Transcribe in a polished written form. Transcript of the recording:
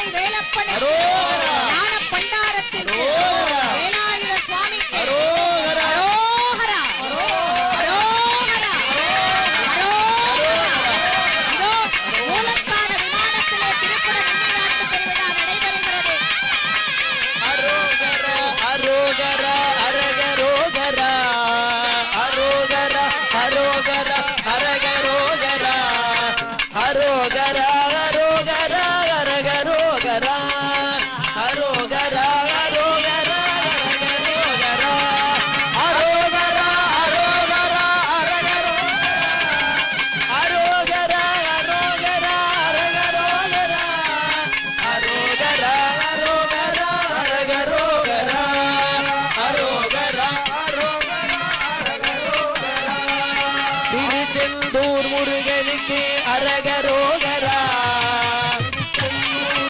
மதுரை வேலப்பனுக்கு ஞான பண்டாரத்திற்கு வேலாயுத சுவாமிக்கு அரோகரா அரோகரா இதோ மூலக்கான விமானத்திலே திருப்புற நன்னிராட்டு பெருவிழா நடைபெறுகிறது. அரோகரா அரோகரா அரகரோகரா அரோகரா அரோகரா அரகரோகரா அரோகரா அரோகரா அரகரோகரா